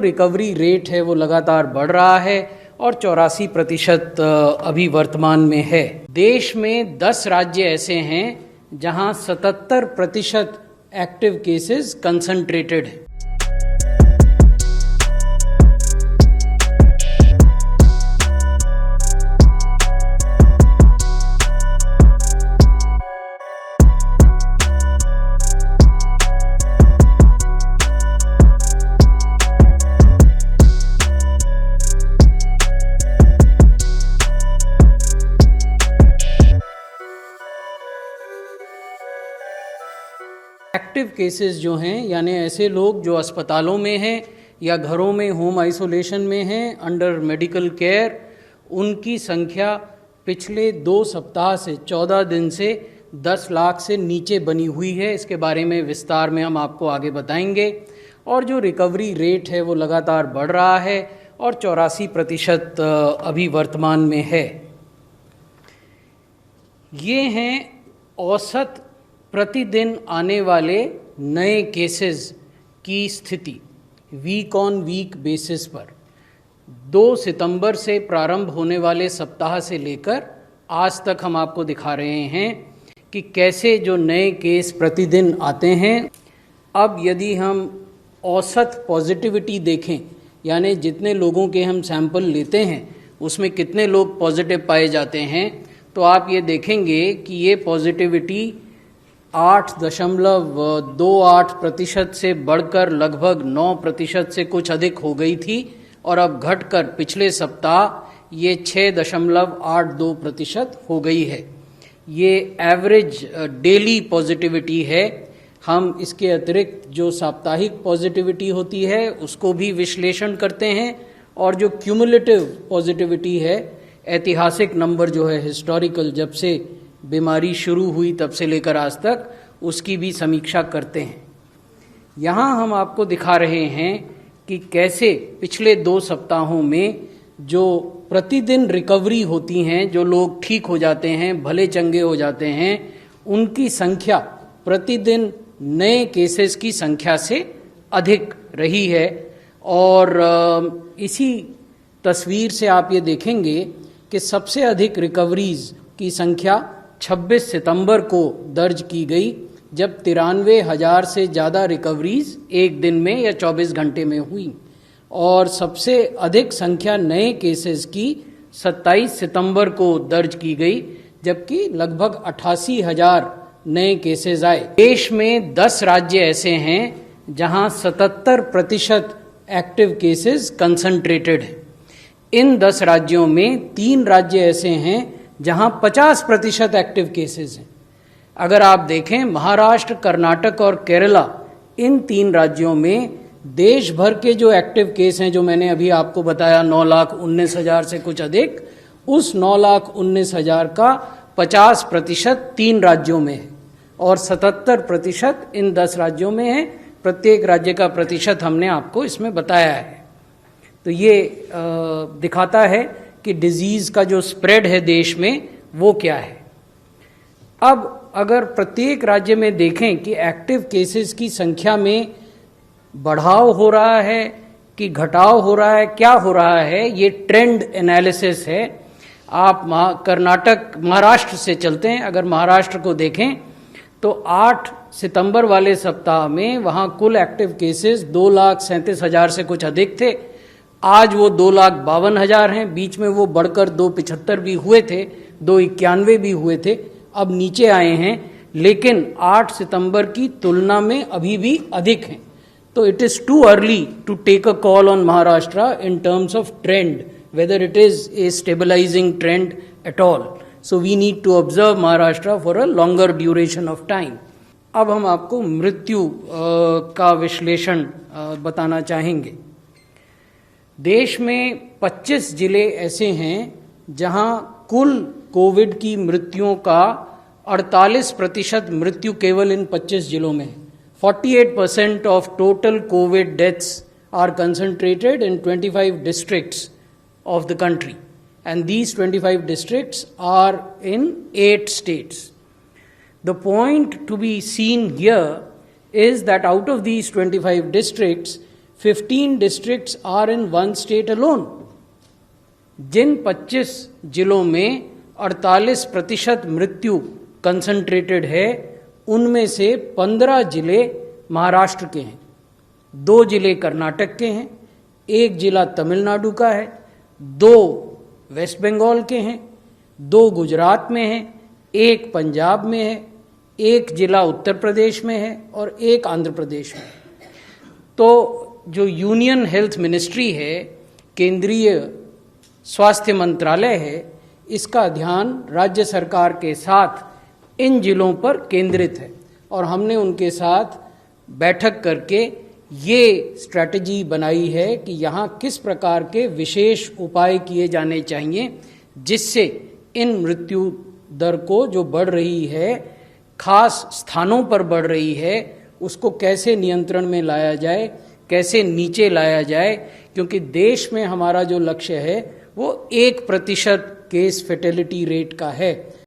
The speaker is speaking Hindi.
रिकवरी रेट है वो लगातार बढ़ रहा है और 84% अभी वर्तमान में है। देश में 10 राज्य ऐसे हैं जहां 77% एक्टिव केसेस कंसंट्रेटेड है। एक्टिव केसेस जो हैं यानी ऐसे लोग जो अस्पतालों में हैं या घरों में होम आइसोलेशन में हैं अंडर मेडिकल केयर, उनकी संख्या पिछले 2 सप्ताह से 14 दिन से 10 लाख से नीचे बनी हुई है। इसके बारे में विस्तार में हम आपको आगे बताएंगे। और जो रिकवरी रेट है वो लगातार बढ़ रहा है और 84% अभी वर्तमान में है। ये हैं औसत प्रतिदिन आने वाले नए केसेस की स्थिति वीक ऑन वीक बेसिस पर 2 सितंबर से प्रारंभ होने वाले सप्ताह से लेकर आज तक हम आपको दिखा रहे हैं कि कैसे जो नए केस प्रतिदिन आते हैं। अब यदि हम औसत पॉजिटिविटी देखें यानी जितने लोगों के हम सैंपल लेते हैं उसमें कितने लोग पॉजिटिव पाए जाते हैं, तो आप ये देखेंगे कि ये पॉजिटिविटी 8.28% से बढ़कर लगभग 9% से कुछ अधिक हो गई थी और अब घटकर पिछले सप्ताह ये 6.82% हो गई है। ये एवरेज डेली पॉजिटिविटी है। हम इसके अतिरिक्त जो साप्ताहिक पॉजिटिविटी होती है उसको भी विश्लेषण करते हैं और जो क्यूमुलेटिव पॉजिटिविटी है, ऐतिहासिक नंबर जो है हिस्टोरिकल, जब से बीमारी शुरू हुई तब से लेकर आज तक, उसकी भी समीक्षा करते हैं। यहाँ हम आपको दिखा रहे हैं कि कैसे पिछले 2 सप्ताहों में जो प्रतिदिन रिकवरी होती हैं, जो लोग ठीक हो जाते हैं, भले चंगे हो जाते हैं, उनकी संख्या प्रतिदिन नए केसेस की संख्या से अधिक रही है। और इसी तस्वीर से आप ये देखेंगे कि सबसे अधिक रिकवरीज की संख्या 26 सितंबर को दर्ज की गई, जब 93,000 से ज़्यादा रिकवरीज एक दिन में या 24 घंटे में हुई। और सबसे अधिक संख्या नए केसेस की 27 सितंबर को दर्ज की गई, जबकि लगभग 88,000 नए केसेस आए। देश में 10 राज्य ऐसे हैं जहां 77% एक्टिव केसेस कंसंट्रेटेड हैं। इन 10 राज्यों में 3 राज्य ऐसे हैं जहां 50% एक्टिव केसेस हैं। अगर आप देखें महाराष्ट्र, कर्नाटक और केरला, इन 3 राज्यों में देश भर के जो एक्टिव केस हैं, जो मैंने अभी आपको बताया 9,19,000 से कुछ अधिक, उस 9,19,000 का 50% 3 राज्यों में है और 77% इन 10 राज्यों में है। प्रत्येक राज्य का प्रतिशत हमने आपको इसमें बताया है। तो ये दिखाता है कि डिजीज़ का जो स्प्रेड है देश में वो क्या है। अब अगर प्रत्येक राज्य में देखें कि एक्टिव केसेस की संख्या में बढ़ाव हो रहा है कि घटाव हो रहा है, क्या हो रहा है, ये ट्रेंड एनालिसिस है। आप महाराष्ट्र से चलते हैं। अगर महाराष्ट्र को देखें तो 8 सितंबर वाले सप्ताह में वहाँ कुल एक्टिव केसेस 2,37,000 से कुछ अधिक थे। आज वो 2,52,000 हैं। बीच में वो बढ़कर 2,75 भी हुए थे, 2,91 भी हुए थे, अब नीचे आए हैं, लेकिन 8 सितंबर की तुलना में अभी भी अधिक हैं। तो it is too early to take a call on Maharashtra in terms of trend, whether it is a stabilising trend at all. So we need to observe Maharashtra for a longer duration of time. अब हम आपको मृत्यु का विश्लेषण बताना चाहेंगे। देश में 25 जिले ऐसे हैं जहां कुल कोविड की मृत्युओं का 48% मृत्यु केवल इन 25 जिलों में है। 48% of total COVID deaths are concentrated in 25 districts of the country, and these 25 districts are in 8 states. The point to be seen here is that out of these 25 districts, 15 districts are in one state alone. जिन 25 जिलों में 48% मृत्यु कंसंट्रेटेड है, उनमें से 15 जिले महाराष्ट्र के हैं, 2 जिले कर्नाटक के हैं, 1 जिला तमिलनाडु का है, 2 वेस्ट बंगाल के हैं, 2 गुजरात में हैं, 1 पंजाब में है, 1 जिला उत्तर प्रदेश में है और 1 आंध्र प्रदेश में। तो जो यूनियन हेल्थ मिनिस्ट्री है, केंद्रीय स्वास्थ्य मंत्रालय है, इसका ध्यान राज्य सरकार के साथ इन जिलों पर केंद्रित है और हमने उनके साथ बैठक करके ये स्ट्रैटेजी बनाई है कि यहाँ किस प्रकार के विशेष उपाय किए जाने चाहिए जिससे इन मृत्यु दर को जो बढ़ रही है, खास स्थानों पर बढ़ रही है, उसको कैसे नियंत्रण में लाया जाए, कैसे नीचे लाया जाए। क्योंकि देश में हमारा जो लक्ष्य है वो 1% केस फेटेलिटी रेट का है।